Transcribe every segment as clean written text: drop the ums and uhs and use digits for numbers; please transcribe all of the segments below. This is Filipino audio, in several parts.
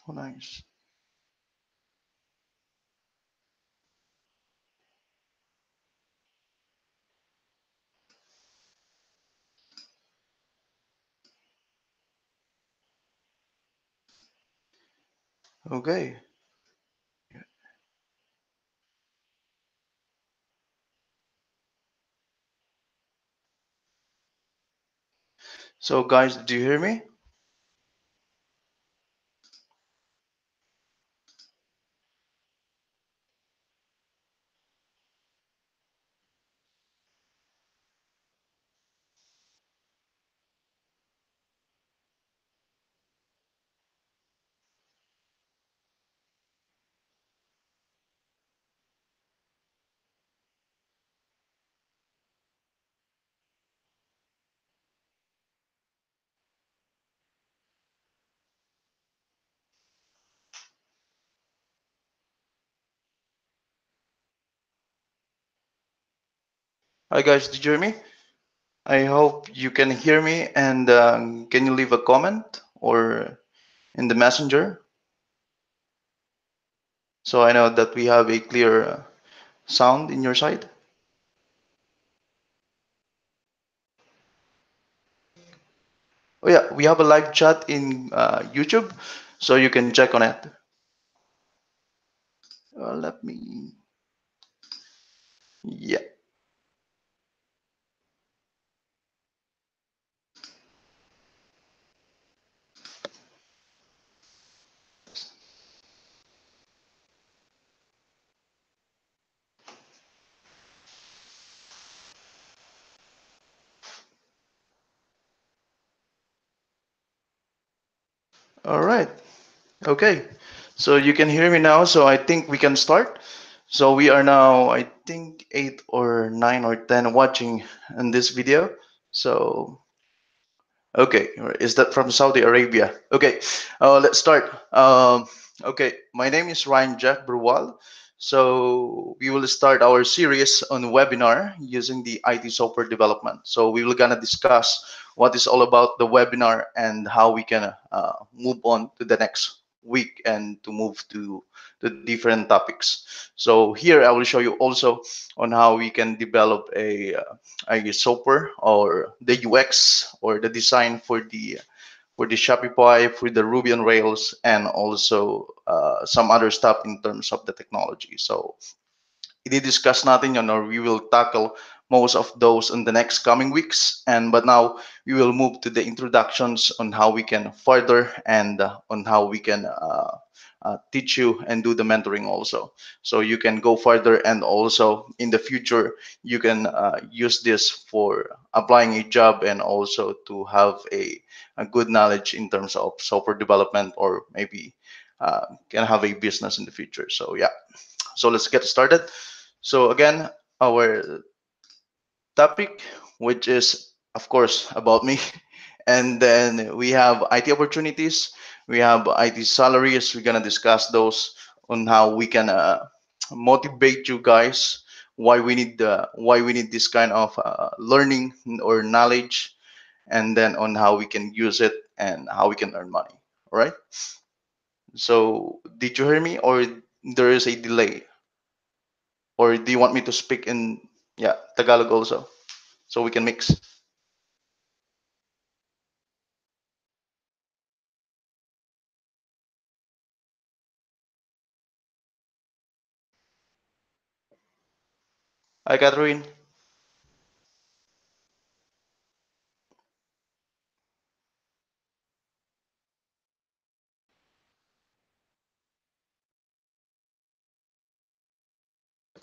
Oh, nice. Okay. So guys, do you hear me? Hi guys, did you hear me? I hope you can hear me, and can you leave a comment or in the messenger so I know that we have a clear sound in your side? Oh yeah, we have a live chat in YouTube, so you can check on it. Let me. Yeah. All right. Okay. So you can hear me now. So I think we can start. So we are now, I think, 8 or 9 or 10 watching in this video. So okay, is that from Saudi Arabia? Okay, let's start. Okay, my name is Ryan Jack Burwal. So we will start our series on webinar using the IT software development. So we will gonna discuss what is all about the webinar and how we can move on to the next week and to move to the different topics. So here I will show you also on how we can develop a software or the UX or the design for the Shopify, for the Ruby on Rails, and also some other stuff in terms of the technology. So i-discuss natin yun, or we will tackle most of those in the next coming weeks. And but now we will move to the introductions on how we can further and on how we can teach you and do the mentoring also. So you can go further, and also in the future you can use this for applying a job and also to have a good knowledge in terms of software development, or maybe can have a business in the future. So yeah, so let's get started. So again, our topic, which is of course about me, and then we have IT opportunities, we have IT salaries. We're gonna discuss those on how we can motivate you guys, why we need this kind of learning or knowledge, and then on how we can use it and how we can earn money. All right. So did you hear me, or there is a delay? Or do you want me to speak in, yeah, Tagalog also, so we can mix? Hi, Catherine.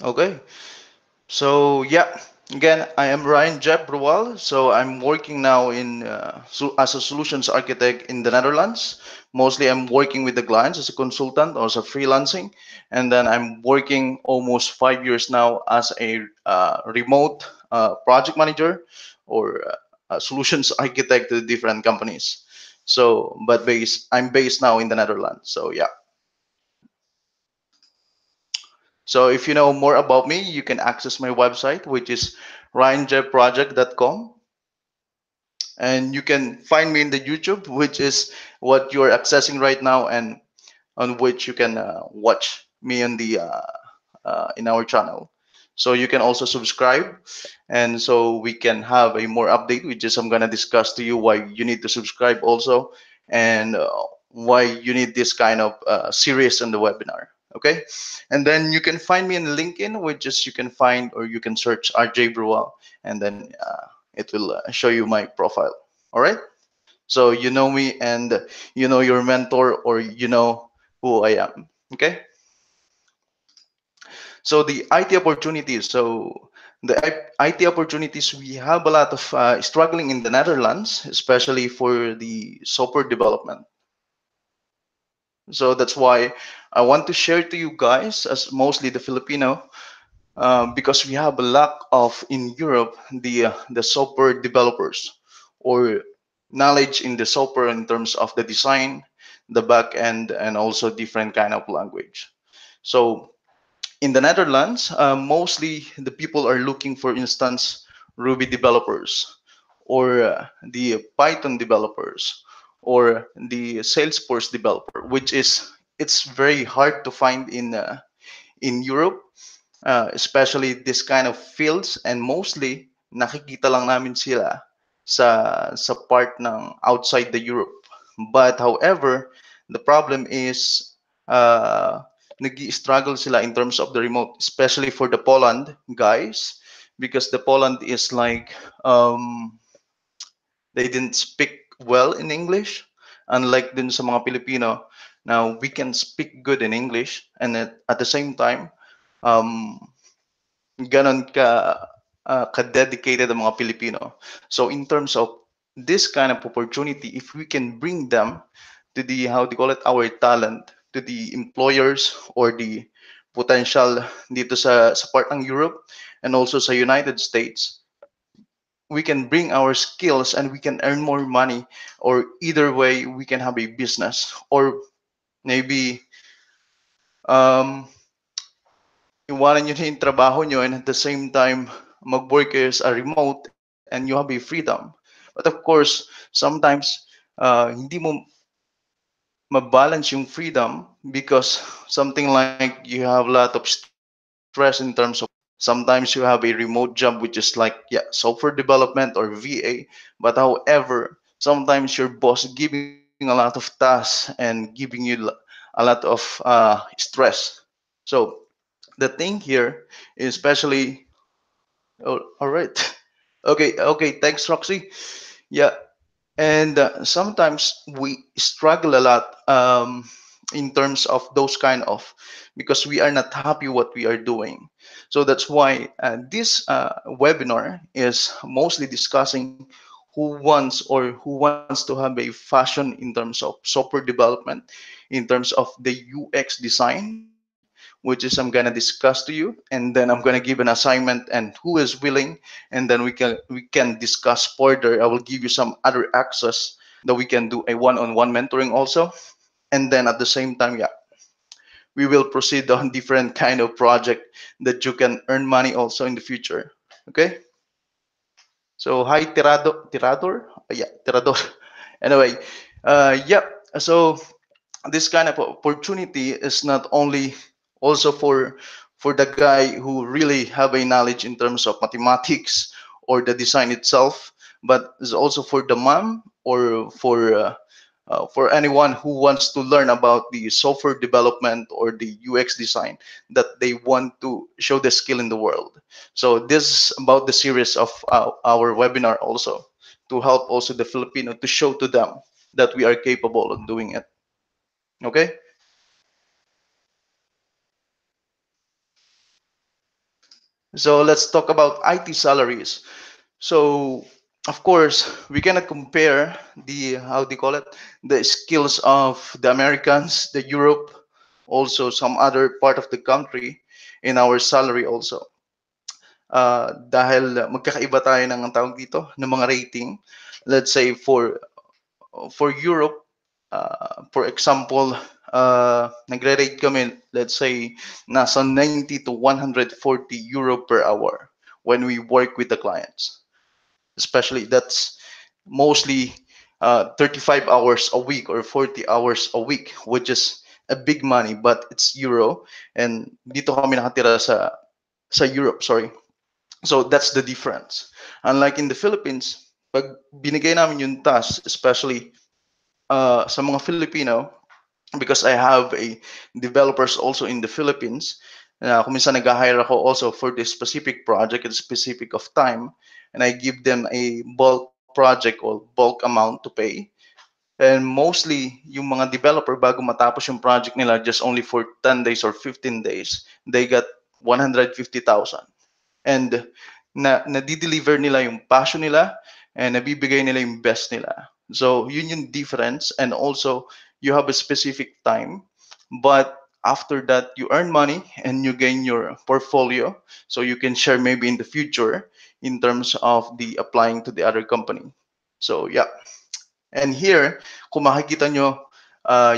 Okay. So yeah, again, I am Ryan Jeb Bruwal. So I'm working now as a solutions architect in the Netherlands. Mostly, I'm working with the clients as a consultant or as a freelancing, and then I'm working almost 5 years now as a remote project manager or solutions architect to different companies. So, but I'm based now in the Netherlands. So yeah. So if you know more about me, you can access my website, which is ryanjproject.com. And you can find me in the YouTube, which is what you're accessing right now. And on which you can watch me on the in our channel. So you can also subscribe, and so we can have a more update, which is I'm gonna discuss to you why you need to subscribe also, and why you need this kind of series on the webinar. Okay, and then you can find me in LinkedIn, which is you can find or you can search RJ Brual, and then it will show you my profile. All right, so you know me and you know your mentor or you know who I am. Okay. So the IT opportunities. So the IT opportunities, we have a lot of struggling in the Netherlands, especially for the software development. So that's why I want to share to you guys, as mostly the Filipino, because we have a lack of in Europe the software developers or knowledge in the software in terms of the design, the back end, and also different kind of language. So in the Netherlands, mostly the people are looking for instance Ruby developers or the Python developers or the Salesforce developer, which is it's very hard to find in Europe, especially this kind of fields, and mostly nakikita lang namin sila sa part ng outside the Europe. But however, the problem is nag-struggle sila in terms of the remote, especially for the Poland guys, because the Poland is like they didn't speak well in English, unlike dun sa mga Pilipino. Now we can speak good in English, and at the same time, um, ganon ka-dedicated ang mga Pilipino. So in terms of this kind of opportunity, if we can bring them to the, how do you call it, our talent, to the employers or the potential dito sa part ng Europe and also sa United States, we can bring our skills and we can earn more money, or either way we can have a business, or maybe um, iwanan nyo na yung trabaho nyo and at the same time mag-work kayo as a remote and you have a freedom. But of course, sometimes hindi mo mabalance yung freedom because something like you have a lot of stress in terms of sometimes you have a remote job which is like, yeah, software development or VA, but however, sometimes your boss giving a lot of tasks and giving you a lot of stress. So the thing here is especially, oh, all right. Okay, thanks, Roxy. Yeah, and sometimes we struggle a lot in terms of those kind of, because we are not happy what we are doing. So that's why this webinar is mostly discussing who wants or who wants to have a fashion in terms of software development, in terms of the UX design, which is I'm gonna discuss to you, and then I'm gonna give an assignment and who is willing, and then we can discuss further. I will give you some other access that we can do a one-on-one mentoring also, and then at the same time, yeah, we will proceed on different kind of project that you can earn money also in the future. Okay. So hi Tirador. Yeah, Tirador. Anyway, yeah. So this kind of opportunity is not only also for the guy who really have a knowledge in terms of mathematics or the design itself, but is also for the mom or for anyone who wants to learn about the software development or the UX design, that they want to show the skill in the world. So this is about the series of our webinar also, to help also the Filipino to show to them that we are capable of doing it. Okay. So let's talk about IT salaries. So of course we cannot compare the, how do you call it, the skills of the Americans, the Europe, also some other part of the country in our salary also. Dahil magkakaiba tayo ng ang tawag dito ng mga rating. Let's say for Europe, for example, nagre-rate kami, let's say, nasa 90 to 140 euro per hour when we work with the clients. Especially that's mostly 35 hours a week or 40 hours a week, which is a big money, but it's euro, and dito kami nakatira sa Europe, sorry. So that's the difference. Unlike in the Philippines, pag binigay namin yung task, especially sa mga Filipino, because I have a developers also in the Philippines. Kung minsan nag-hire ako also for this specific project at specific of time, and I give them a bulk project or bulk amount to pay. And mostly, yung mga developer, bago matapos yung project nila, just only for 10 days or 15 days, they got 150,000. And na-deliver nila yung passion nila and nabibigay nila yung best nila. So, yun yung difference. And also, you have a specific time. But after that, you earn money and you gain your portfolio. So, you can share maybe in the future in terms of the applying to the other company. So, yeah. And here, kung makikita nyo,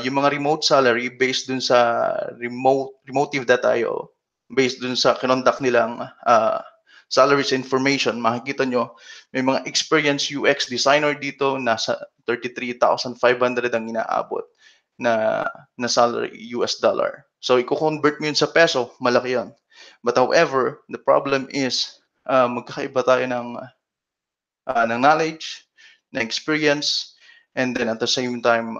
yung mga remote salary based dun sa remotive.io, based dun sa kinondak nilang salaries information, makikita nyo, may mga experienced UX designer dito, nasa 33,500 ang inaabot na, na salary US dollar. So, i-convert mo yun sa peso, malaki yun. But however, the problem is, magkakaiba tayo ng knowledge, ng experience, and then at the same time,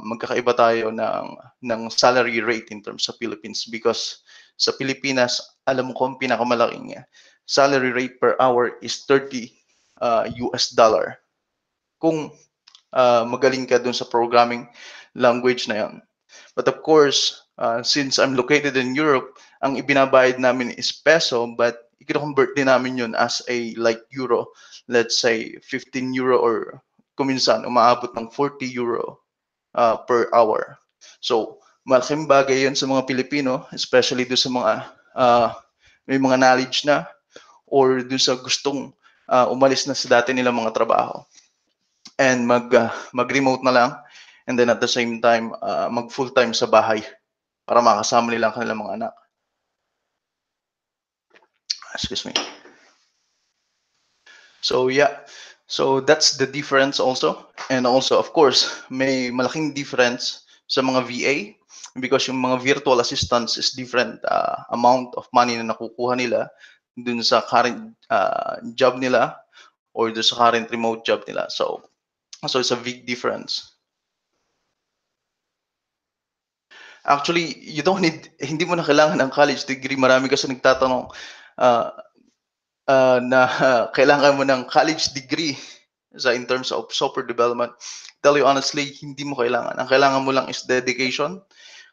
magkakaiba tayo ng salary rate in terms sa Philippines, because sa Pilipinas, alam mo kung pinakamalaking salary rate per hour is 30 US dollar. Kung magaling ka dun sa programming language na yan. But of course, since I'm located in Europe, ang ibinabayad namin is peso, but i-convert din namin yun as a like euro. Let's say 15 euro or kuminsan umaabot ng 40 euro per hour. So, malaking bagay yun sa mga Pilipino, especially do sa mga may mga knowledge na or do sa gustong umalis na sa dati nilang mga trabaho and mag-remote na lang, and then at the same time mag full-time sa bahay para makasama nila ang kanilang mga anak. Excuse me. So yeah, so that's the difference also. And also, of course, may malaking difference sa mga VA because yung mga virtual assistants is different amount of money na nakukuha nila dun sa current job nila or dun sa current remote job nila. So it's a big difference. Actually, you don't need, hindi mo na kailangan ng college degree. Marami kasi nagtatanong na kailangan mo ng college degree in terms of software development. Tell you honestly, hindi mo kailangan. Ang kailangan mo lang is dedication.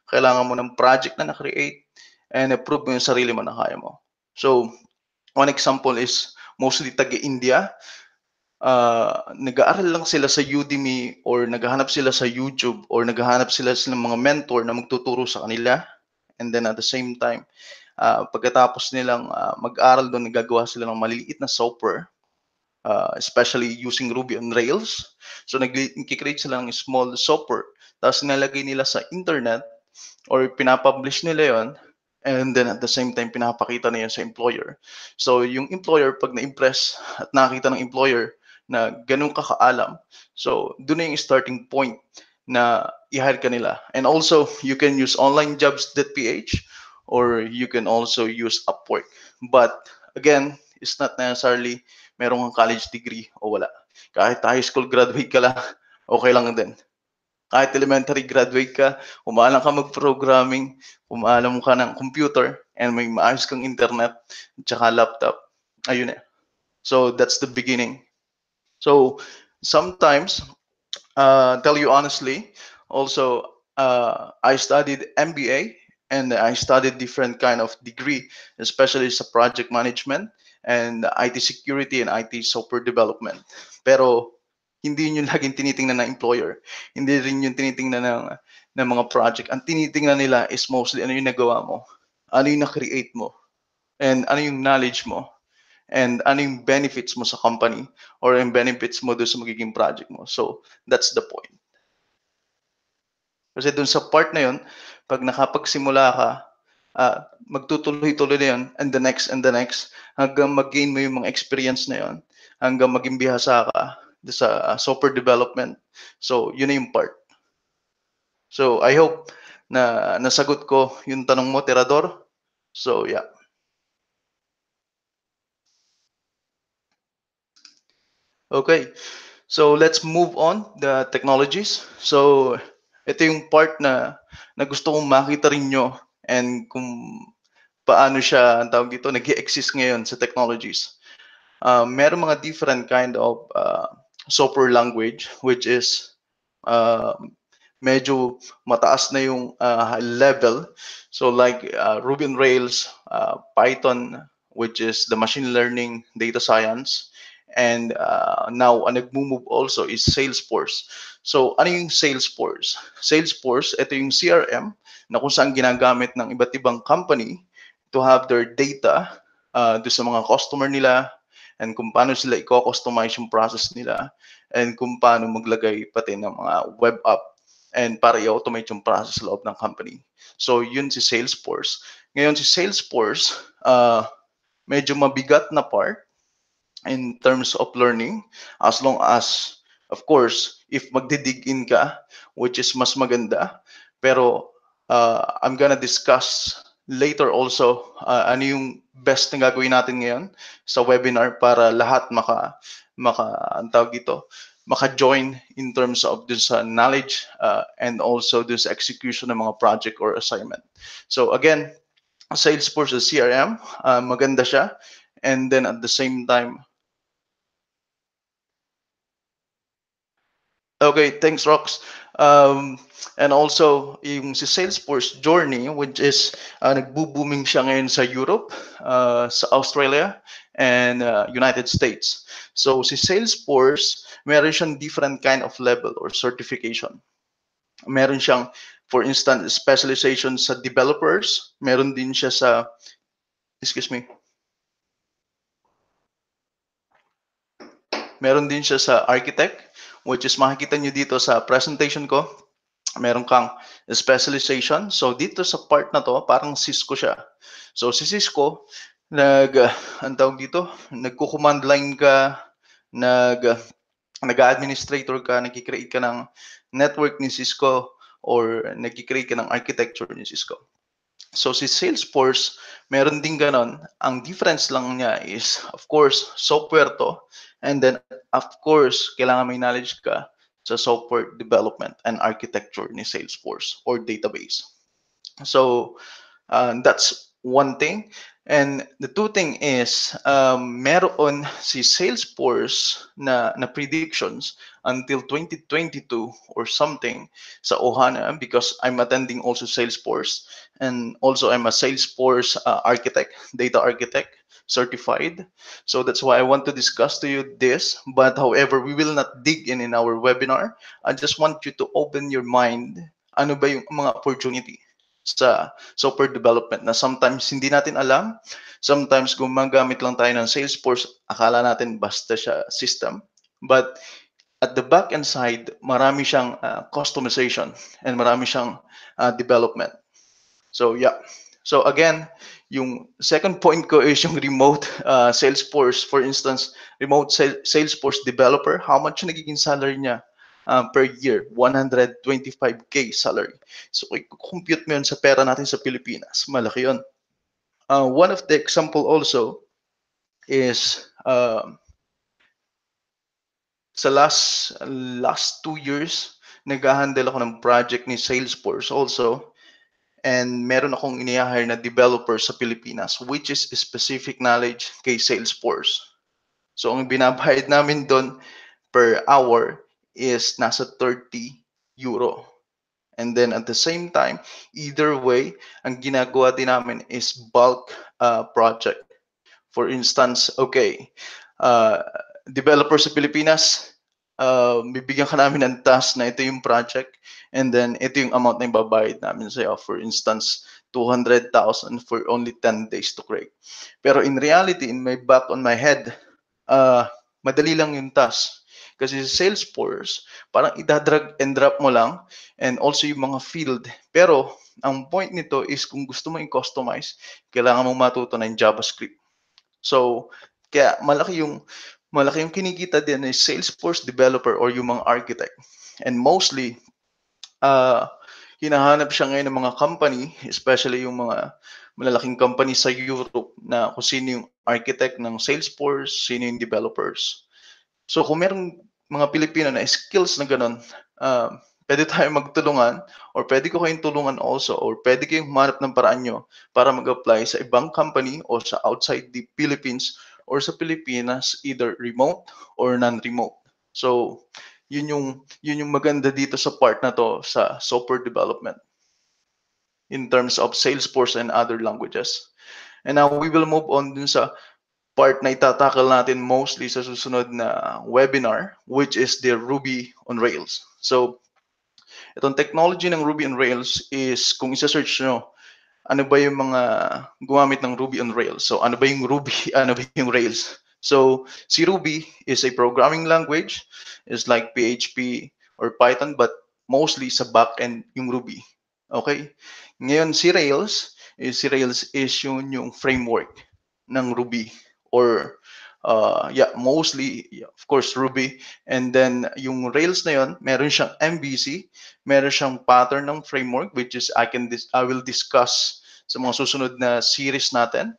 Kailangan mo ng project na na-create and approve mo yung sarili mo na kaya mo. So, one example is mostly taga-India. Nag-aaral lang sila sa Udemy or naghahanap sila sa YouTube or naghahanap sila ng mga mentor na magtuturo sa kanila. And then at the same time, pagkatapos nilang mag-aral doon, nagagawa sila ng maliliit na software, especially using Ruby on Rails. So nag-create sila ng small software. Tapos nilalagay nila sa internet or pinapublish nila yon, and then at the same time pinapakita na yun sa employer. So yung employer, pag na-impress at nakita ng employer na ganun ka kaalam, so doon na yung starting point na i-hire ka nila. And also, you can use onlinejobs.ph or you can also use Upwork. But again, it's not necessarily merong kang college degree o wala. Kahit high school graduate ka lang, okay lang din. Kahit elementary graduate ka, umaalam ka mag-programming, umaalam ka ng computer, and may maayos kang internet, tsaka laptop, ayun eh. So that's the beginning. So sometimes, tell you honestly, also I studied MBA and I studied different kind of degree, especially sa project management and IT security and IT software development. Pero hindi yun yung laging tinitingnan ng employer. Hindi rin yung tinitingnan ng mga project. Ang tinitingnan nila is mostly ano yung nagawa mo, ano yung na-create mo, and ano yung knowledge mo, and ano yung benefits mo sa company or yung benefits mo doon sa magiging project mo. So, that's the point. Kasi doon sa part na yun, pag nakapagsimula ka, magtutuloy-tuloy na yun, and the next, hanggang mag-gain mo yung mga experience na yun, hanggang maging bihasa ka sa software development. So, yun na yung part. So, I hope na nasagot ko yung tanong mo, Tirador. So, yeah. Okay. So, let's move on the technologies. So, ito yung part na gusto kong makita rin nyo and kung paano siya, ang tawag dito, nag-exist ngayon sa technologies. Meron mga different kind of software language which is uh, medyo mataas na yung level. So like Ruby on Rails, Python, which is the machine learning data science, and now ang nagmo-move also is Salesforce. So ano yung Salesforce? Salesforce, ito yung CRM na kung saan ginagamit ng iba't ibang company to have their data do sa mga customer nila, and kung paano sila i-customize yung process nila, and kung paano maglagay pati ng mga web app and para i-automate yung process sa loob ng company. So yun si Salesforce. Ngayon si Salesforce, medyo mabigat na part in terms of learning, as long as, of course, if magdidig in ka, which is mas maganda. Pero I'm gonna discuss later also ano yung best na gagawin natin ngayon sa webinar para lahat ang tawag dito, maka-join in terms of dun sa knowledge and also dun sa execution ng mga project or assignment. So again, Salesforce is CRM, maganda siya. And then at the same time, okay, thanks, Rox. Um, and also, yung si Salesforce Journey, which is nagbo-booming siya ngayon sa Europe, sa Australia, and United States. So si Salesforce, meron siyang different kind of level or certification. Meron siyang, for instance, specialization sa developers. Meron din siya sa, excuse me, meron din siya sa architect, which is makikita nyo dito sa presentation ko. Meron kang specialization. So dito sa part na to, parang Cisco siya. So si Cisco, ang tawag dito, nagko-command line ka, nag-administrator ka, nag-create ka ng network ni Cisco, or nag-create ka ng architecture ni Cisco. So si Salesforce, meron din ganon. Ang difference lang niya is, of course, software to. And then, of course, kailangan may knowledge ka sa software development and architecture ni Salesforce or database. So that's one thing. And the two thing is, meron si Salesforce na predictions until 2022 or something sa Ohana, because I'm attending also Salesforce, and also I'm a Salesforce architect, data architect certified. So that's why I want to discuss to you this. But however, we will not dig in our webinar. I just want you to open your mind. Ano ba yung mga opportunity sa software development na sometimes hindi natin alam, sometimes gumagamit lang tayo ng Salesforce, akala natin basta siya system. But at the back end side, marami siyang customization and marami siyang development. So yeah. So again, yung second point ko is yung remote Salesforce. For instance, remote Salesforce developer, how much yung nagiging salary niya per year? 125K salary. So i-compute mo yun sa pera natin sa Pilipinas. Malaki yun. One of the example also is sa last 2 years, nag-handle ako ng project ni Salesforce also. And meron akong ini-hire na developer sa Pilipinas, which is specific knowledge kay Salesforce. So ang binabayad namin doon per hour is nasa 30 euro. And then at the same time, either way, ang ginagawa din namin is bulk project. For instance, okay, uh, developer sa Pilipinas, bibigyan ka namin ng task na ito yung project, and then ito yung amount na ibabayad namin sa'yo. For instance, 200,000 for only 10 days to create. Pero in reality, in my back on my head, madali lang yung task. Kasi sa Salesforce, parang idadrag and drop mo lang, and also yung mga field. Pero ang point nito is kung gusto mo i-customize, kailangan mong matuto ng JavaScript. So, kaya malaki yung kinikita din ng Salesforce developer or yung mga architect. And mostly, hinahanap siya ngayon ng mga company, especially yung mga malalaking company sa Europe na kung sino yung architect ng Salesforce, sino yung developers. So kung merong mga Pilipino na skills na gano'n, pwede tayong magtulungan or pwede ko kayong tulungan also or pwede kayong humanap ng paraan nyo para mag-apply sa ibang company o sa outside the Philippines or sa Pilipinas, either remote or non-remote. So yun yung maganda dito sa part na to sa software development in terms of Salesforce and other languages. And now we will move on dun sa part na itatakal natin mostly sa susunod na webinar, which is the Ruby on Rails. So, itong technology ng Ruby on Rails is kung isa-search nyo, ano ba yung mga gumamit ng Ruby on Rails? So, ano ba yung Ruby? Ano ba yung Rails? So, si Ruby is a programming language. It's like PHP or Python, but mostly sa backend yung Ruby. Okay? Ngayon, si Rails is yung framework ng Ruby or yeah, mostly yeah, of course Ruby. And then yung Rails na yon, meron siyang MVC, meron siyang pattern ng framework which is I will discuss sa mga susunod na series natin.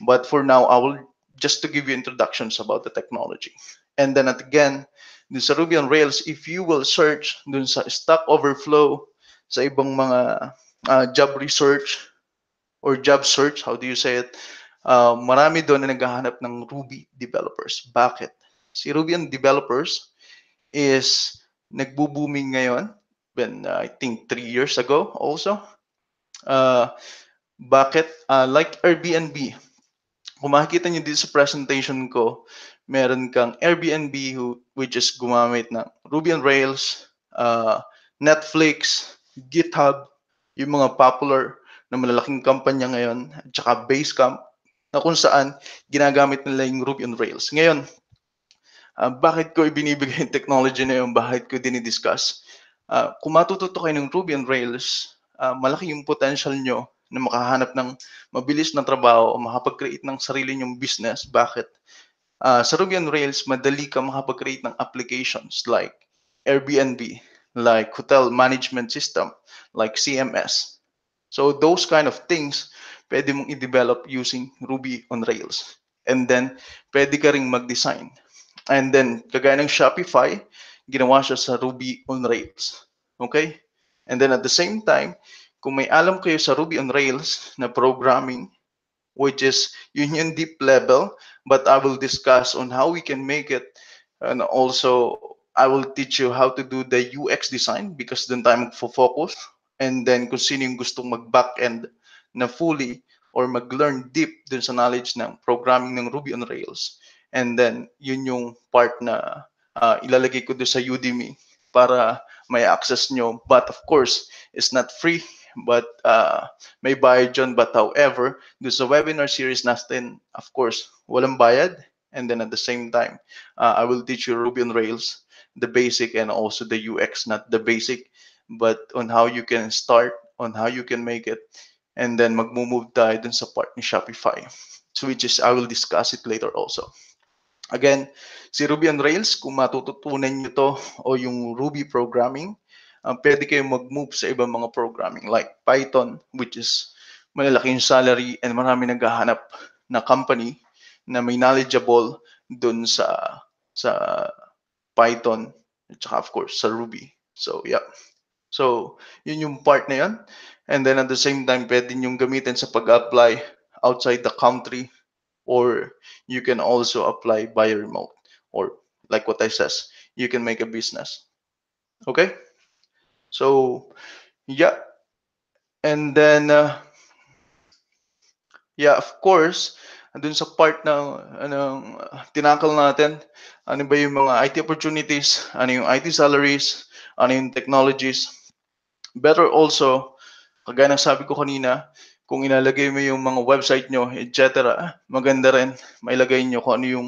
But for now, I will just to give you introductions about the technology. And then again, dun sa Ruby on Rails, if you will search dun sa Stack Overflow, sa ibang mga job research or job search, how do you say it? Marami doon na naghahanap ng Ruby developers. Bakit? Si Ruby on developers is nagbo-booming ngayon. I think 3 years ago also. Uh, bakit? Like Airbnb. Kung makikita nyo dito sa presentation ko, meron kang Airbnb which is gumamit ng Ruby on Rails, Netflix, GitHub, yung mga popular na malalaking kampanya ngayon, at saka Basecamp, na kung saan ginagamit nila yung Ruby on Rails. Ngayon, bakit ko ibinibigay yung technology na yun? Bakit ko dinidiscuss? Kung matututo kayo ng Ruby on Rails, malaki yung potential nyo na makahanap ng mabilis na trabaho o makapag-create ng sarili nyong business. Bakit? Sa Ruby on Rails, madali ka makapag-create ng applications like Airbnb, like hotel management system, like CMS. So those kind of things, pwede mong i-develop using Ruby on Rails. And then, pwede ka ring mag-design. And then, kagaya ng Shopify, ginawa siya sa Ruby on Rails. Okay? And then at the same time, kung may alam kayo sa Ruby on Rails na programming, which is yun yung deep level, but I will discuss on how we can make it. And also, I will teach you how to do the UX design because doon tayo magfo-focus. And then kung sino yung gustong mag-backend na fully or mag-learn deep dun sa knowledge ng programming ng Ruby on Rails. And then, yun yung part na ilalagay ko doon sa Udemy para may access nyo. But of course, it's not free, but may bayad dyan. But however, doon sa webinar series natin, of course, walang bayad. And then at the same time, I will teach you Ruby on Rails, the basic and also the UX, not the basic, but on how you can start, on how you can make it. And then mag-move tayo dun sa part ni Shopify. So which is, I will discuss it later also. Again, si Ruby on Rails, kung matututunan nyo to o yung Ruby programming, pwede kayong mag-move sa ibang mga programming like Python, which is malalaki yung salary and marami naghahanap na company na may knowledgeable dun sa Python at saka of course sa Ruby. So yeah. So yun yung part na yun. And then at the same time, pwede nyong gamitin sa pag-apply outside the country, or you can also apply via remote, or like what I says, you can make a business. Okay? So yeah. And then yeah, of course, dun sa part na anong tinakal natin, ano ba yung mga IT opportunities, ano yung IT salaries, ano yung technologies. Better also, kagaya ng sabi ko kanina, kung ilalagay mo yung mga website nyo, etc., maganda rin mailagay nyo kung ano yung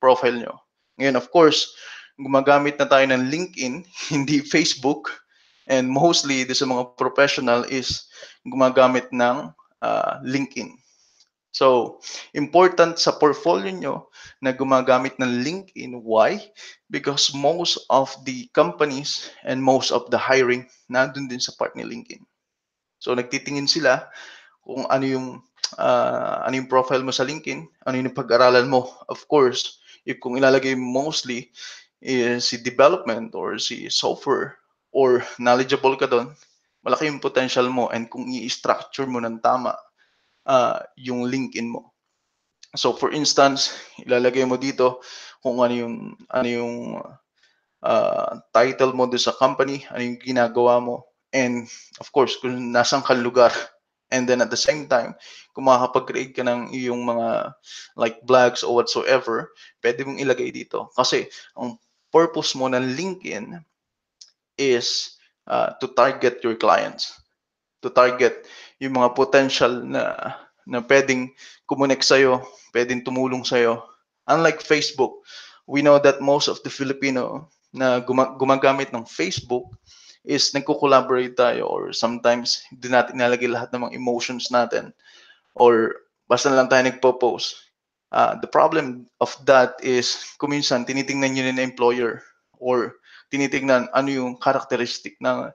profile nyo. Ngayon, of course, gumagamit na tayo ng LinkedIn, hindi Facebook. And mostly, sa mga professional is gumagamit ng LinkedIn. So, important sa portfolio nyo na gumagamit ng LinkedIn. Why? Because most of the companies and most of the hiring nandun din sa part ni LinkedIn. So, nagtitingin sila kung ano yung profile mo sa LinkedIn, ano yung pag-aralan mo. Of course, if kung ilalagay mostly is si development or si software or knowledgeable ka doon, malaki yung potential mo and kung i-structure mo ng tama yung LinkedIn mo. So for instance, ilalagay mo dito kung ano yung title mo doon sa company, ano yung ginagawa mo, and of course kung nasang ka lugar. And then at the same time, kung makakapag-create ka ng iyong mga like vlogs or whatsoever, pwede mong ilagay dito. Kasi ang purpose mo ng LinkedIn is to target your clients, to target yung mga potential na pwedeng kumonek sa'yo, pwedeng tumulong sa'yo. Unlike Facebook, we know that most of the Filipino na gumagamit ng Facebook is nagko-collaborate tayo or sometimes hindi natin ilalagay lahat ng mga emotions natin or basta na lang tayo nagpo-post. The problem of that is kuminsan tinitingnan nyo na employer or tinitingnan ano yung characteristic ng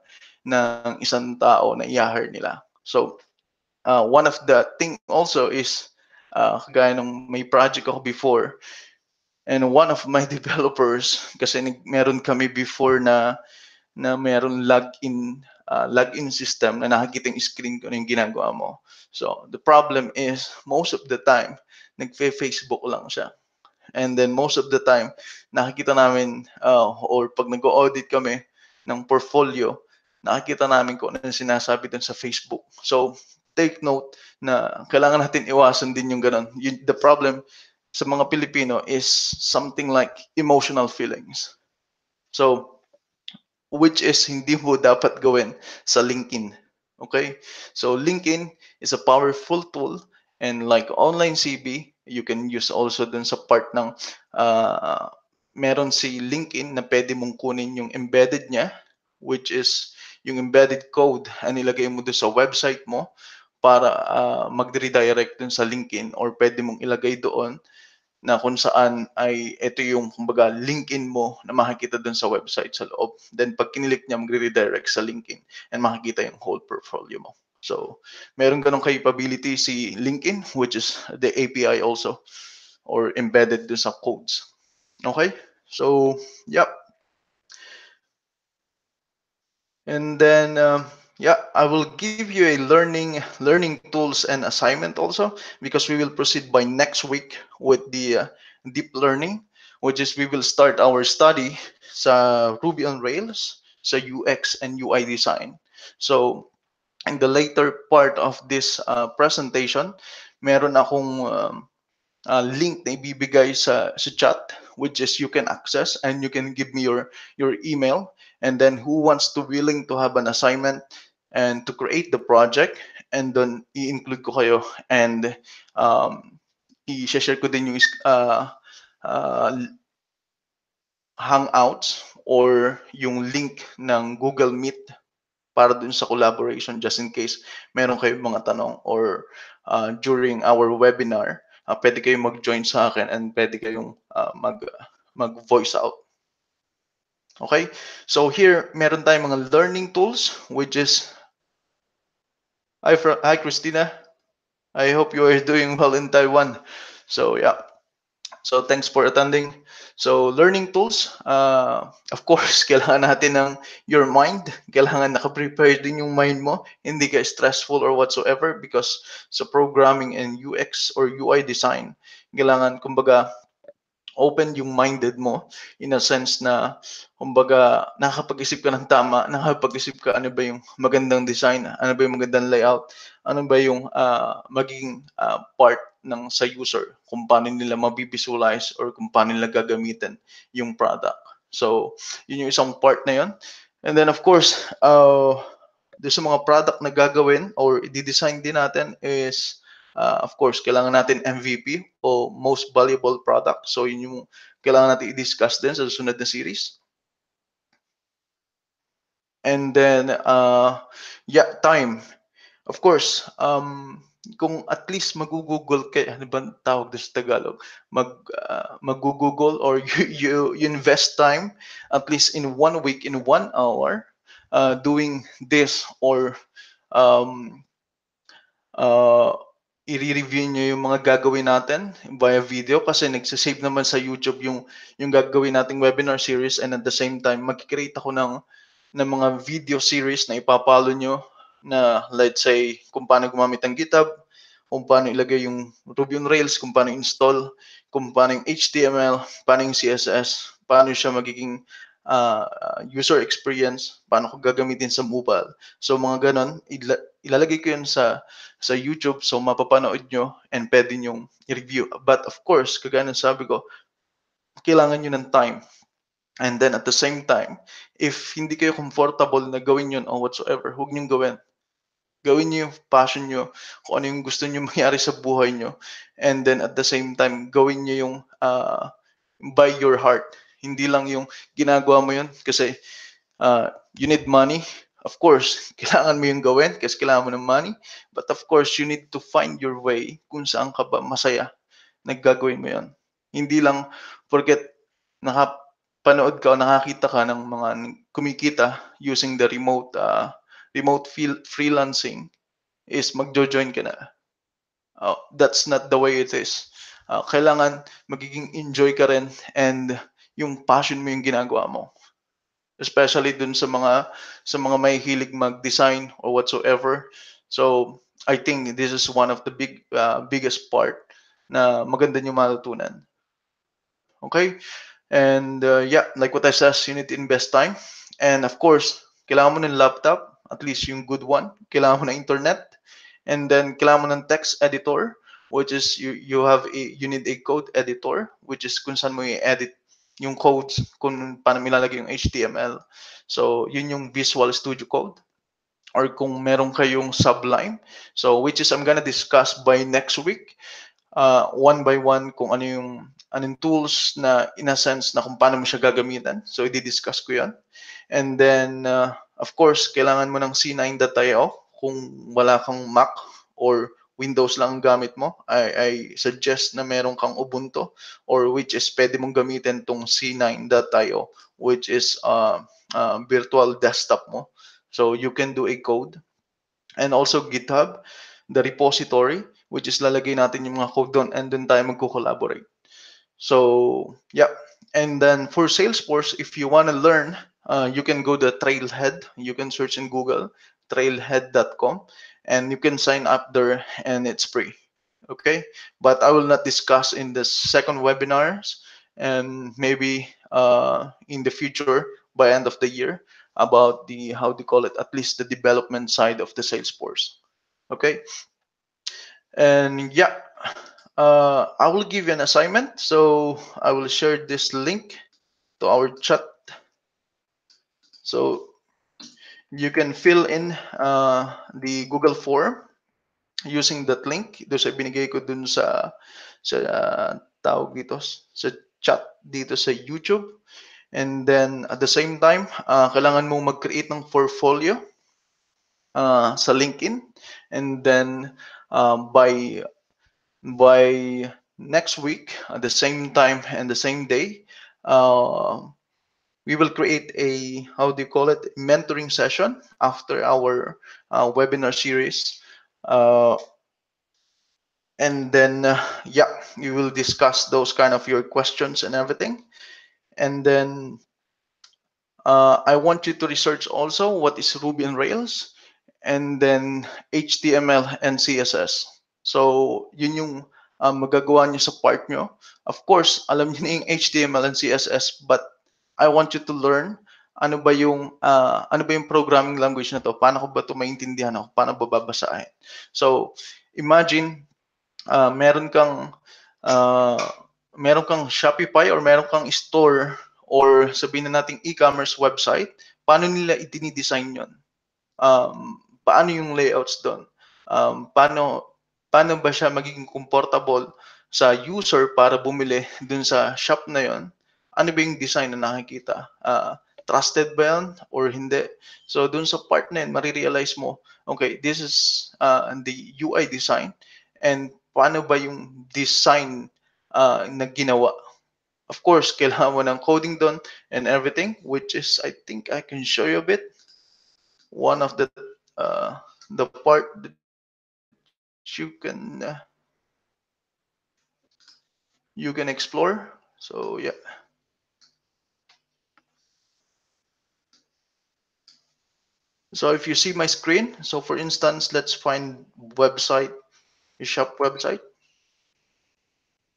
isang tao na i-hire nila. So, one of the thing also is kagaya nung may project ako before and one of my developers kasi meron kami before na meron login system na nakikita yung screen ko ano yung ginagawa mo. So, the problem is most of the time nagfe-Facebook lang siya. And then most of the time, nakikita namin or pag nag-audit kami ng portfolio, nakikita namin kung ano yung sinasabi dun sa Facebook. So, take note na kailangan natin iwasan din yung ganun. The problem sa mga Pilipino is something like emotional feelings. So, which is hindi mo dapat gawin sa LinkedIn. Okay? So LinkedIn is a powerful tool and like online CV, you can use also dun sa part ng uh, meron si LinkedIn na pwede mong kunin yung embedded niya, which is yung embedded code ang nilagay mo dun sa website mo para mag-redirect dun sa LinkedIn or pwede mong ilagay doon na kung saan ay ito yung kumbaga LinkedIn mo na makikita dun sa website sa loob. Then pag kinilik niya, magre-redirect sa LinkedIn and makikita yung whole portfolio mo. So, meron ganong capability si LinkedIn, which is the API also or embedded dun sa codes. Okay? So, yeah. And then, yeah, I will give you a learning tools and assignment also because we will proceed by next week with the deep learning, which is we will start our study sa Ruby on Rails, sa UX and UI design. So, in the later part of this presentation, meron akong link na ibibigay sa chat which is you can access and you can give me your email and then who wants to willing to have an assignment and to create the project and then i-include ko kayo and i-share ko din yung uh, hangouts or yung link ng Google Meet para dun sa collaboration just in case meron kayong mga tanong or during our webinar, pwede kayong mag-join sa akin and pwede kayong mag-voice out. Okay? So here, meron tayong mga learning tools which is, hi Christina, I hope you are doing well in Taiwan. So yeah. So thanks for attending. So learning tools, of course, kailangan natin ng your mind. Kailangan naka-prepare din yung mind mo. Hindi ka stressful or whatsoever because sa programming and UX or UI design, kailangan kumbaga open yung minded mo in a sense na kumbaga nakakapag-isip ka ng tama, nakakapag-isip ka ano ba yung magandang design, ano ba yung magandang layout, ano ba yung magiging part ng sa user kung paano nila mabivisualize or kung paano nila gagamitin yung product. So, yun yung isang part na yun. And then of course, doon sa mga product na gagawin or i-design din natin is of course, kailangan natin MVP o most valuable product. So, yun yung kailangan natin i-discuss din sa susunod na series. And then, yeah, time. Of course, kung at least magugugol ka, ano bang tawag doon sa Tagalog? Magugugol or you invest time at least in 1 week, in 1 hour, doing this or um, uh, i-review nyo yung mga gagawin natin via video kasi nagsisave naman sa YouTube yung gagawin nating webinar series, and at the same time mag-create ako ng mga video series na ipapalo nyo na let's say kung paano gumamit ng GitHub, kung paano ilagay yung Ruby on Rails, kung paano install, kung paano yung HTML, paano yung CSS, paano siya magiging user experience, paano ko gagamitin sa mobile. So mga ganon, ilalagay ko yun sa YouTube, so mapapanood nyo and pwede nyong i-review. But of course, kagaya ng sabi ko, kailangan nyo ng time. And then at the same time, if hindi kayo comfortable na gawin yun or whatsoever, huwag niyong gawin. Gawin niyo yung passion niyo, kung ano yung gusto niyo mangyari sa buhay niyo. And then at the same time, gawin niyo yung by your heart. Hindi lang yung ginagawa mo yun kasi you need money. Of course, kailangan mo yung gawin kasi kailangan mo ng money. But of course, you need to find your way kung saan ka ba masaya naggagawin mo yan. Hindi lang forget nakapanood ka o nakakita ka ng mga kumikita using the remote freelancing is magjo-join ka na. That's not the way it is. Kailangan magiging enjoy ka rin and yung passion mo yung ginagawa mo. Especially dun sa mga may hilig mag-design or whatsoever. So I think this is one of the biggest part na maganda nyo matutunan. Okay? And yeah, like what I said, you need to invest time. And of course, kailangan mo ng laptop, at least yung good one. Kailangan mo ng internet. And then kailangan mo ng text editor, which is you need a code editor, which is kung saan mo i-edit yung codes, kung paano ilalagay yung HTML. So yun yung Visual Studio Code. Or kung meron kayong Sublime. So which is I'm gonna discuss by next week. One by one kung anong tools na in a sense na kung paano mo siya gagamitan. So i-discuss ko 'yan. And then of course, kailangan mo ng C9.io kung wala kang Mac or Windows lang ang gamit mo. I suggest na meron kang Ubuntu or which is pwede mong gamitin tong C9.io, which is virtual desktop mo. So you can do a code. And also GitHub, the repository, which is lalagay natin yung mga code doon and then tayo magko-collaborate. So, yeah. And then for Salesforce, if you want to learn, you can go to Trailhead. You can search in Google, trailhead.com, and you can sign up there and it's free. Okay? But I will not discuss in the second webinars and maybe in the future by end of the year about the, how do you call it, at least the development side of the Salesforce. Okay? And yeah, I will give you an assignment. So I will share this link to our chat. So you can fill in the Google form using that link. Doon sa binigay ko dun sa tawag dito sa chat dito sa YouTube. And then at the same time, kailangan mong mag-create ng portfolio sa LinkedIn. And then by next week at the same time and the same day, we will create a, how do you call it, mentoring session after our webinar series. And then yeah, we will discuss those kind of your questions and everything. And then I want you to research also what is Ruby on Rails, and then HTML and CSS. So yun yung magagawa nyo sa part nyo. Of course, alam niyo na yung HTML and CSS, but I want you to learn ano ba yung programming language na to? Paano ko ba ito maintindihan ako? Paano ba babasahin? So imagine meron kang uh, meron kang Shopify or meron kang store or sabihin na nating e-commerce website. Paano nila i-design 'yon? Paano yung layouts doon? Paano ba siya magiging comfortable sa user para bumili dun sa shop na yon? Ano ba yung design na nakikita? trusted ba yan or hindi. So dun sa part na yun, marirealize mo, okay, this is the UI design and paano ba yung design na ginawa. Of course, kailangan mo ng coding doon and everything, which is, I think I can show you a bit. One of the part that you can explore. So yeah. So if you see my screen, so for instance, let's find website, shop website,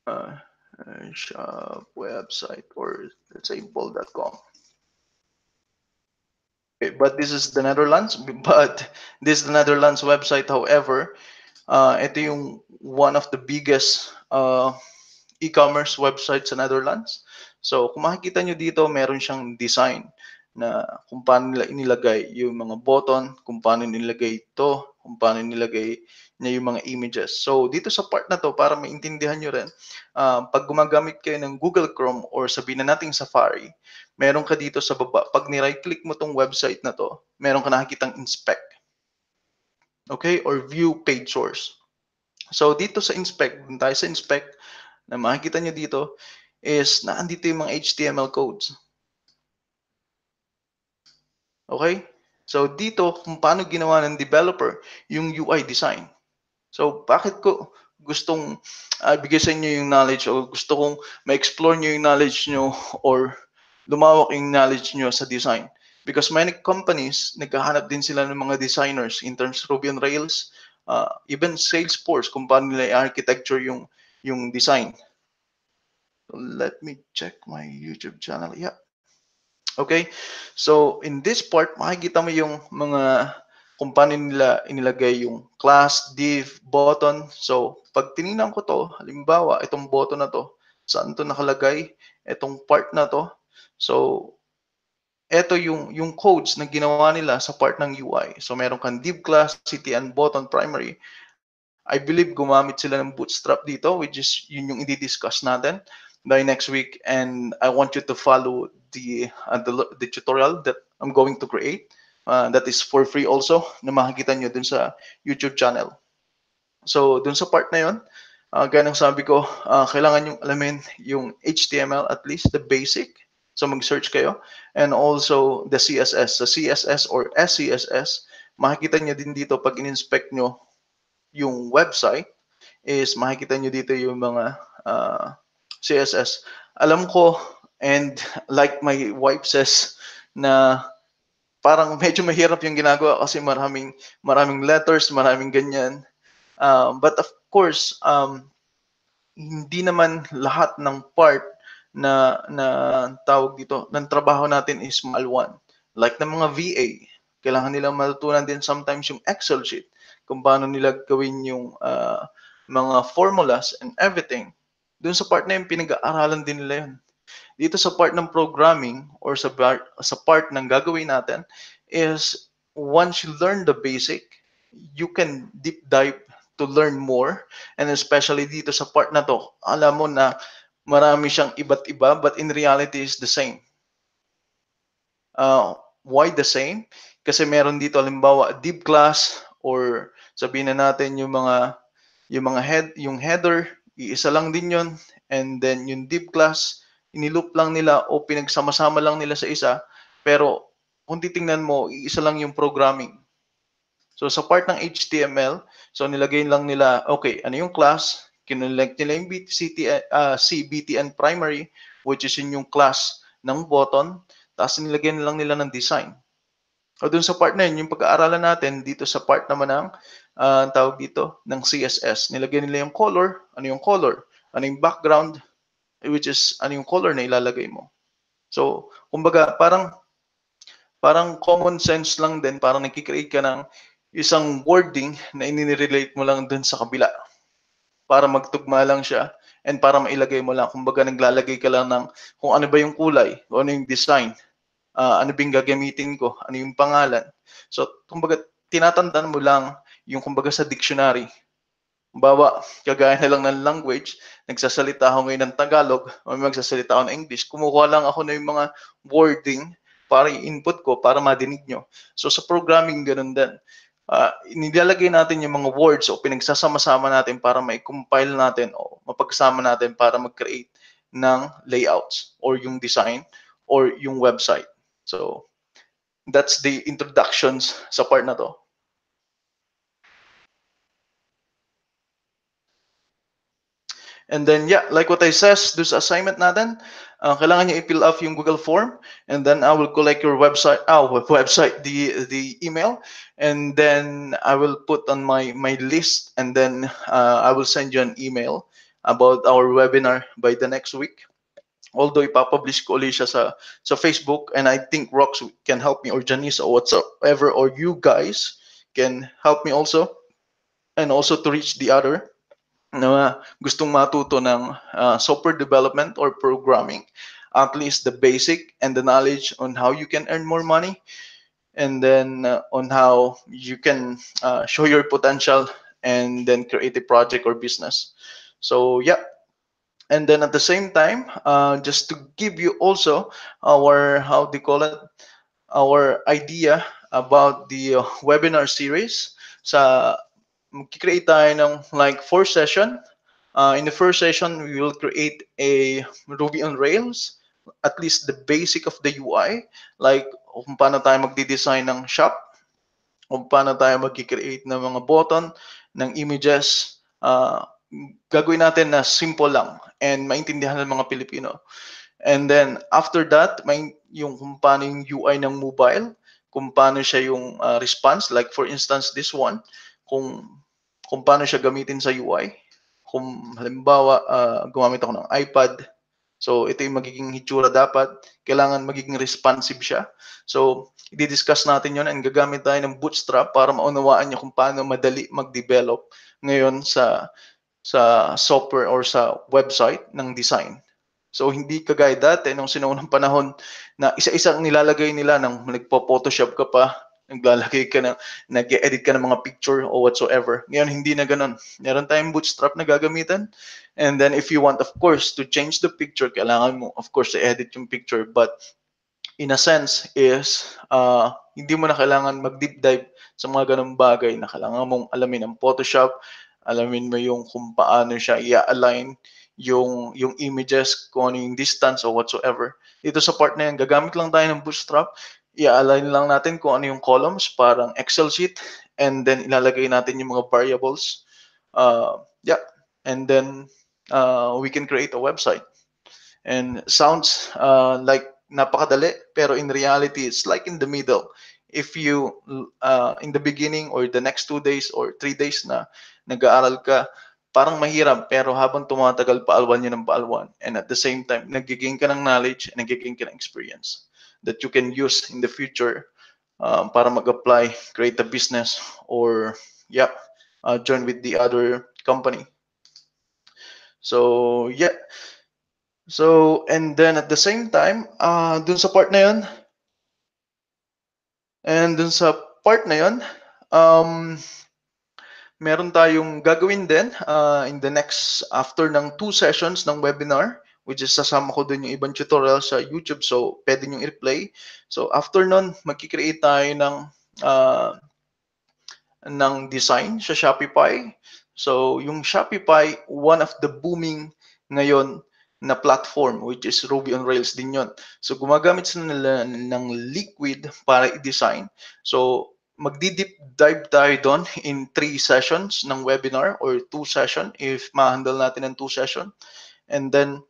uh, shop website, or let's say bol.com. Okay, but this is the Netherlands. But this is the Netherlands website. However, ito yung one of the biggest e-commerce website sa Netherlands. So, kung makikita nyo dito, meron siyang design na kung paano nila inilagay yung mga button, kung paano nilagay ito, kung paano nilagay niya yung mga images. So, dito sa part na to, para maintindihan nyo rin, pag gumagamit kayo ng Google Chrome or sabihin na nating Safari, meron ka dito sa baba. Pag ni-right click mo tong website na to, meron ka nakikitang inspect. Okay? Or view page source. So, dito sa inspect, dun tayo sa inspect, na makikita nyo dito is naandito yung mga HTML codes. Okay? So dito, kung paano ginawa ng developer yung UI design. So bakit ko gustong bigay sa inyo yung knowledge o gusto kong ma-explore nyo yung knowledge nyo or lumawak yung knowledge nyo sa design? Because many companies, naghahanap din sila ng mga designers in terms of Ruby on Rails, even Salesforce, kung paano nila i-architecture yung design. Let me check my YouTube channel. Yeah. Okay. So, in this part, makikita mo yung mga kung paano nila inilagay yung class, div, button. So, pag tinignan ko to, halimbawa, itong button na to, saan to nakalagay? Itong part na to. So, ito yung codes na ginawa nila sa part ng UI. So, meron kang div class, ctn, button, primary. I believe gumamit sila ng Bootstrap dito, which is yun yung i-discuss natin by next week. And I want you to follow the tutorial that I'm going to create. That is for free also, na makikita nyo dun sa YouTube channel. So, dun sa part na yun, gaya ng sabi ko, kailangan yung alamin yung HTML, at least the basic. So, mag-search kayo. And also the CSS. So, CSS or SCSS, makikita nyo din dito pag in-inspect nyo yung website is makikita nyo dito yung mga CSS. Alam ko, and like my wife says, na parang medyo mahirap yung ginagawa kasi maraming letters, maraming ganyan. But of course, hindi naman lahat ng part na tawag dito ng trabaho natin is maal-one. Like ng mga VA, kailangan nilang matutunan din sometimes yung Excel sheet, kung paano nila gawin yung mga formulas and everything. Doon sa part na yun, pinag-aaralan din nila yun. Dito sa part ng programming or sa part ng gagawin natin is once you learn the basic, you can deep dive to learn more. And especially dito sa part na to, alam mo na marami siyang iba't iba but in reality is the same. Why the same? Kasi meron dito halimbawa div class or sabihin na natin yung header, iisa lang din yon, and then yung div class, iniloop lang nila o pinagsama-sama lang nila sa isa, pero kung titingnan mo, iisa lang yung programming. So sa part ng HTML, so nilagay lang nila, okay, ano yung class, kinolect nila yung BTN primary, which is yung class ng button, tapos nilagay lang nila ng design. O dun sa part na yun, yung pag-aaralan natin dito sa part naman ng tawag dito ng CSS. Nilagay nila yung color, ano yung background, which is ano yung color na ilalagay mo. So, kumbaga parang common sense lang din, parang nagki-create ka ng isang wording na inirelate mo lang dun sa kabila para magtugma lang siya and para mailagay mo lang. Kumbaga naglalagay ka lang ng kung ano ba yung kulay, kung ano yung design, ano bang gagamitin ko, ano yung pangalan. So, kumbaga, tinatandaan mo lang yung kumbaga sa dictionary. Bawa, kagaya na lang ng language, nagsasalita ako ngayon ng Tagalog, o magsasalita ako ng English, kumukuha lang ako ng mga wording para i-input ko para madinig nyo. So sa programming, ganun din. Nilalagay natin yung mga words o pinagsasama-sama natin para ma-compile natin o mapagsama natin para mag-create ng layouts or yung design or yung website. So that's the introductions sa part na to. And then, yeah, like what I says, do sa assignment natin, kailangan nyo i-fill up yung Google form, and then I will collect your website, the email, and then I will put on my list, and then I will send you an email about our webinar by the next week. Although ipapublish ko ulit siya sa Facebook, and I think Rox can help me, or Janice, or whatsoever, or you guys can help me also, and also to reach the other na gustong matuto ng software development or programming, at least the basic and the knowledge on how you can earn more money, and then on how you can show your potential and then create a project or business. So yeah, and then at the same time, just to give you also our, how do you call it, our idea about the webinar series. Sa Mag-create tayo ng like 4 session. In the first session, we will create a Ruby on Rails, at least the basic of the UI, like kung paano tayo magde-design ng shop, kung paano tayo mag-create ng mga button, ng images. Gagawin natin na simple lang and maintindihan ng mga Pilipino. And then after that, may yung kung paano yung UI ng mobile, kung paano siya yung response, like for instance this one, kung paano siya gamitin sa UI. Kung halimbawa gumamit ako ng iPad, so ito yung magiging hitsura dapat, kailangan magiging responsive siya. So i-discuss natin yon, and gagamit tayo ng Bootstrap para maunawaan niyo kung paano madali mag-develop ngayon sa software or sa website ng design. So hindi kagaya dati nung sinaunang panahon na isa-isang nilalagay nila, ng nagpo-Photoshop ka pa, naglalagay ka ng, nag-edit ka ng mga picture or whatsoever. Ngayon hindi na ganun. Meron tayong Bootstrap na gagamitan. And then if you want, of course, to change the picture, kailangan mo, of course, i-edit yung picture. But in a sense is hindi mo na kailangan mag-deep dive sa mga ganung bagay na kailangan mong alamin ang Photoshop, alamin mo yung kung paano siya i-align yung images, kung ano yung distance or whatsoever. Dito sa part na yan, gagamit lang tayo ng Bootstrap, i-align lang natin kung ano yung columns, parang Excel sheet, and then ilalagay natin yung mga variables. Yeah, and then we can create a website. And sounds like napakadali, pero in reality, it's like in the middle. If you, in the beginning or the next 2 days or 3 days na nag-aaral ka, parang mahirap, pero habang tumatagal, paalwan yun ng paalwan. And at the same time, nag-gain ka ng knowledge and nag-gain ka ng experience that you can use in the future para mag-apply, create a business, or yeah, join with the other company. So yeah. So, and then at the same time, dun sa part na yun, and dun sa part na yun, meron tayong gagawin din in the next, after ng 2 sessions ng webinar, which is sasama ko dun yung ibang tutorial sa YouTube, so pwede nyo i-replay. So, after nun, magkikreate tayo ng design sa Shopify. So, yung Shopify, one of the booming ngayon na platform, which is Ruby on Rails din yon. So, gumagamit sila ng Liquid para i-design. So, magdi-deep dive tayo doon in 3 sessions ng webinar or 2 session if ma-handle natin ng 2 session. And then,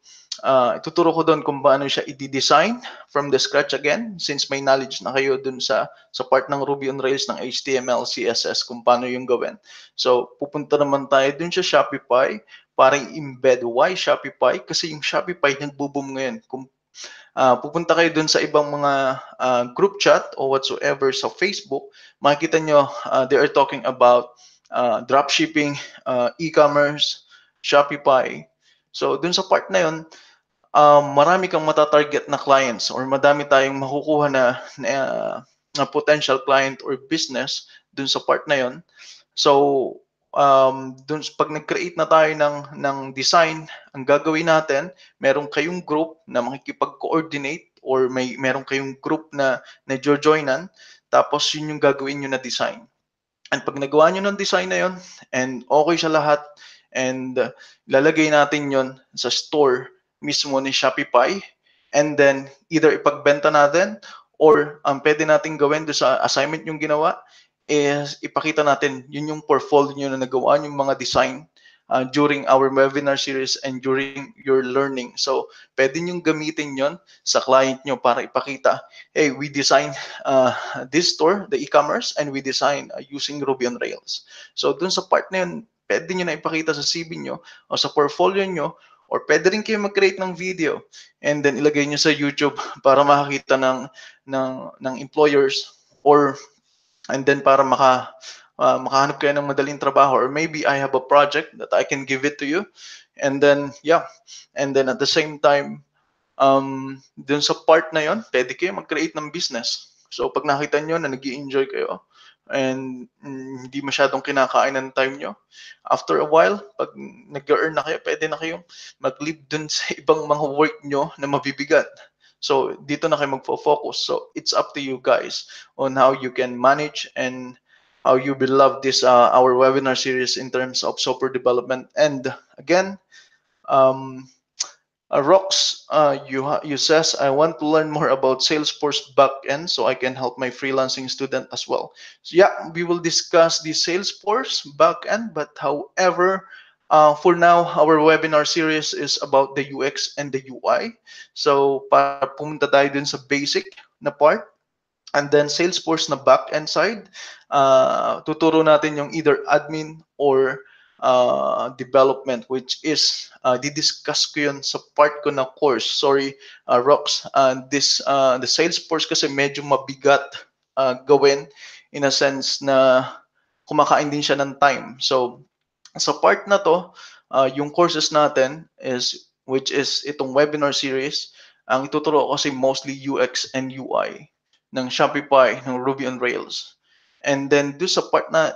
ituturo ko doon kung paano siya i-design from the scratch again, since may knowledge na kayo doon sa part ng Ruby on Rails ng HTML, CSS, kung paano yung gawin. So, pupunta naman tayo doon sa Shopify para i-embed. Why Shopify? Kasi yung Shopify nagbo-boom ngayon. Kung pupunta kayo doon sa ibang mga group chat or whatsoever sa Facebook, makikita nyo they are talking about dropshipping, e-commerce, Shopify. So, dun sa part na yun, marami kang matatarget na clients or madami tayong makukuha na potential client or business dun sa part na yun. So, dun pag nag-create na tayo ng design, ang gagawin natin, meron kayong group na makikipag-coordinate or meron kayong group na joinan, tapos yun yung gagawin nyo na design. And pag nagawa nyo ng design na yon and okay siya lahat, and lalagay natin yon sa store mismo ni Shopify, and then either ipagbenta natin or ang pwede natin gawin do sa assignment yung ginawa is ipakita natin yun yung portfolio na nagawa yung mga design during our webinar series and during your learning. So, pwede nyo gamitin yon sa client nyo para ipakita, hey, we design this store, the e-commerce, and we design using Ruby on Rails. So, dun sa part na yun, pwede nyo na ipakita sa CV nyo o sa portfolio nyo, or pwede rin kayo mag-create ng video and then ilagay nyo sa YouTube para makakita ng employers, or and then para makahanap kayo ng madaling trabaho, or maybe I have a project that I can give it to you, and then yeah, and then at the same time dun sa part na yon, pwede kayo mag-create ng business. So pag nakita nyo na nag-i-enjoy kayo and hindi masyadong kinakain ng time nyo, after a while, pag nag-earn na kayo, pwede na kayong mag-leave dun sa ibang mga work nyo na mabibigat. So dito na kayo magfo-focus. So it's up to you guys on how you can manage and how you will love this our webinar series in terms of software development. And again, um, Rox, you says I want to learn more about Salesforce backend so I can help my freelancing student as well. So yeah, we will discuss the Salesforce backend, but however, for now, our webinar series is about the UX and the UI. So para pumunta tayo dun sa basic na part, and then Salesforce na back-end side, tuturo natin yung either admin or development, which is didiscuss ko yun sa part ko na course. Sorry, Rox. The Salesforce kasi medyo mabigat gawin in a sense na kumakain din siya ng time. So, sa part na to, yung courses natin is, which is itong webinar series, ang ituturo ko kasi mostly UX and UI ng Shopify, ng Ruby on Rails. And then do sa part na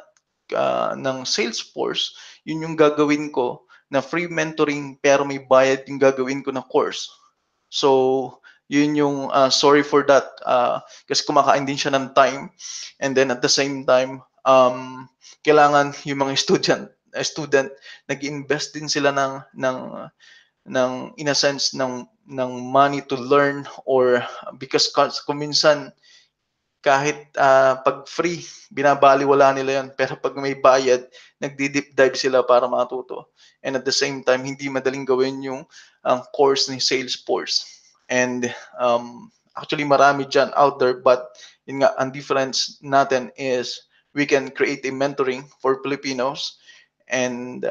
ng Salesforce, yun yung gagawin ko na free mentoring pero may bayad yung gagawin ko na course. So, yun yung sorry for that kasi kumakain din siya ng time, and then at the same time kailangan yung mga student nag-invest din sila ng in a sense ng money to learn, or because kung minsan kahit pag free, binabaliwala nila yan. Pero pag may bayad, nagdi-deep dive sila para matuto. And at the same time, hindi madaling gawin yung course ni Salesforce. And actually, marami dyan out there. But yun nga, ang difference natin is we can create a mentoring for Filipinos. And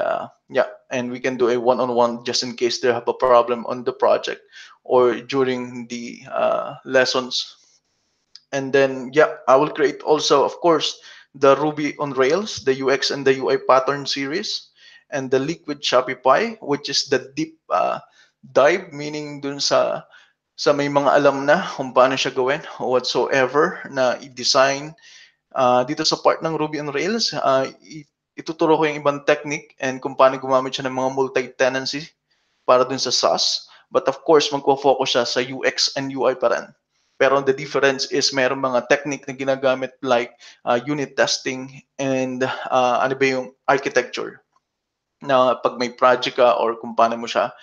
yeah, and we can do a one-on-one just in case they have a problem on the project or during the lessons. And then, yeah, I will create also, of course, the Ruby on Rails, the UX and the UI pattern series, and the Liquid Shopify, which is the deep dive, meaning dun sa may mga alam na kung paano siya gawin or whatsoever na i-design. Dito sa part ng Ruby on Rails, ituturo ko yung ibang technique and kung paano gumamit siya ng mga multi-tenancy para dun sa SaaS. But of course, magpo-focus siya sa UX and UI pa rin. Pero the difference is meron mga technique na ginagamit like unit testing and ano ba yung architecture na pag may project ka or kung paano mo siya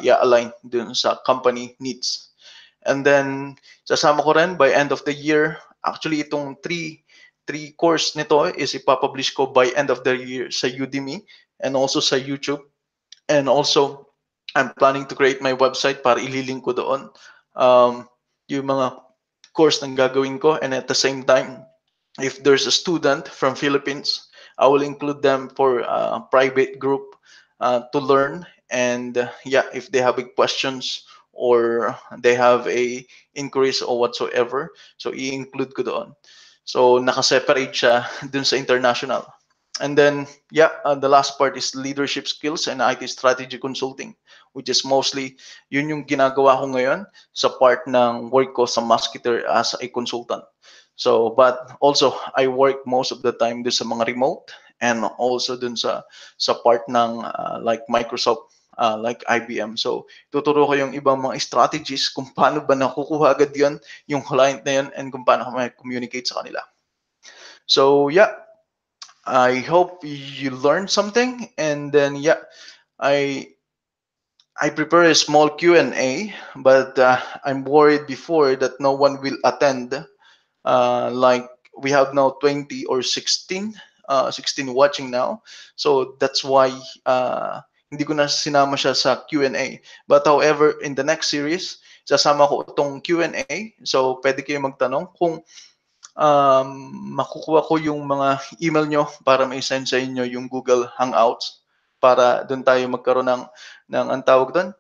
i-align dun sa company needs. And then, sasama ko rin by end of the year, actually itong three course nito is ipapublish ko by end of the year sa Udemy and also sa YouTube. And also, I'm planning to create my website para ililink ko doon yung mga course na gagawin ko. And at the same time, if there's a student from Philippines, I will include them for a private group to learn. And yeah, if they have questions or they have a inquiries or whatsoever, so i-include ko doon. So naka-separate siya dun sa international. And then, yeah, the last part is leadership skills and IT strategy consulting, which is mostly, yun yung ginagawa ko ngayon sa part ng work ko sa Musketeer as a consultant. So, but also, I work most of the time dun sa mga remote and also dun sa part ng like Microsoft like IBM. So tuturo ko yung ibang mga strategies kung paano ba nakukuha agad yun, yung client na yun, and kung paano ka communicate sa kanila. So yeah, I hope you learned something, and then yeah, I I prepare a small Q&A, but I'm worried before that no one will attend. Like we have now 20 or 16, 16 watching now. So that's why hindi ko na sinama siya sa Q&A. But however, in the next series, sasama ko itong Q&A. So pwede kayo magtanong kung um, makukuha ko yung mga email nyo para may send sa inyo yung Google Hangouts para doon tayo magkaroon ng ang tawag doon,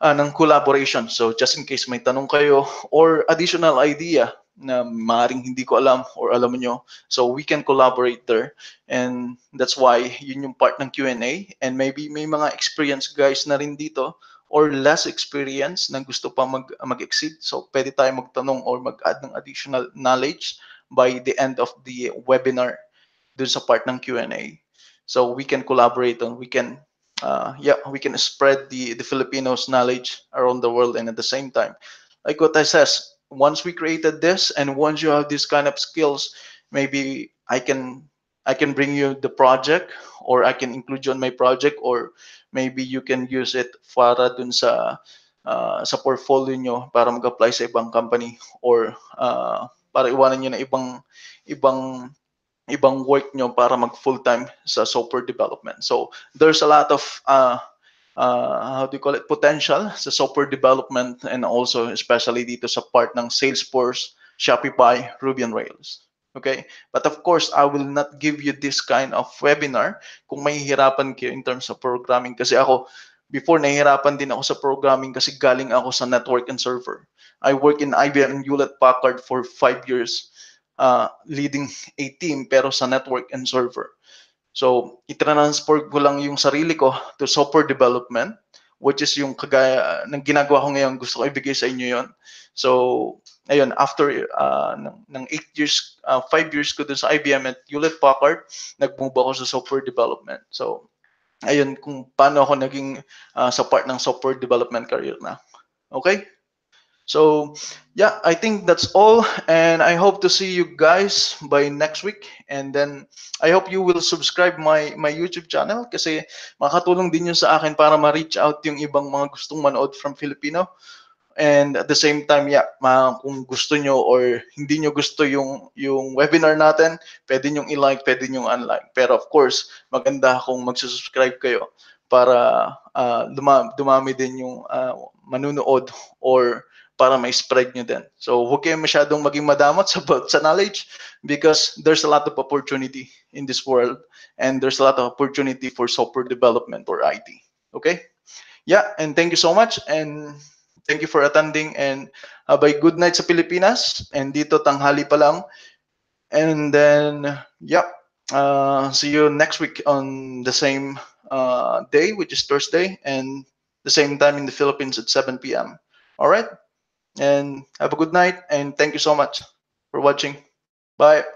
ng collaboration. So just in case may tanong kayo or additional idea na maaaring hindi ko alam or alam nyo, so we can collaborate there. And that's why yun yung part ng Q&A. And maybe may mga experienced guys na rin dito or less experience na gusto pa mag-exceed. So pwede tayo magtanong or mag-add ng additional knowledge by the end of the webinar dun sa part ng Q&A. So we can collaborate on, we can we can spread the Filipinos knowledge around the world, and at the same time, like what I says, once we created this and once you have this kind of skills, maybe I can bring you the project, or I can include you on my project, or maybe you can use it para dun sa portfolio nyo para mag-apply sa ibang company, or para iwanan nyo na ibang ibang work nyo para mag full-time sa software development. So there's a lot of how do you call it, potential sa software development, and also especially dito sa part ng Salesforce, Shopify, Ruby on Rails. Okay? But of course, I will not give you this kind of webinar kung mahihirapan kayo in terms of programming. Kasi ako, before nahihirapan din ako sa programming kasi galing ako sa network and server. I work in IBM and Hewlett Packard for 5 years, leading a team pero sa network and server. So, itransfer ko lang yung sarili ko to software development, which is yung kagaya ng ginagawa ko ngayon, gusto ko ibigay sa inyo yon. So, ayun, after ng 8 years, 5 years ko dun sa IBM at Hewlett Packard, nag-move ako sa software development. So, ayun kung paano ako naging sa part ng software development career na. Okay? So yeah, I think that's all, and I hope to see you guys by next week. And then I hope you will subscribe my YouTube channel kasi makakatulong din yun sa akin para ma-reach out yung ibang mga gustong manood from Filipino. And at the same time, yeah, kung gusto nyo or hindi nyo gusto yung webinar natin, pwede nyo i-like, pwede nyo unlike. Pero of course, maganda kung magsusubscribe kayo para dumami din yung manunood, or para may spread nyo din. So huwag kayo masyadong maging madamot sa knowledge, because there's a lot of opportunity in this world, and there's a lot of opportunity for software development or IT. Okay? Yeah, and thank you so much, and thank you for attending, and have a good night sa Pilipinas, and dito tanghali pa lang. And then yeah, see you next week on the same day, which is Thursday, and the same time in the Philippines at 7 p.m. All right, and have a good night, and thank you so much for watching. Bye.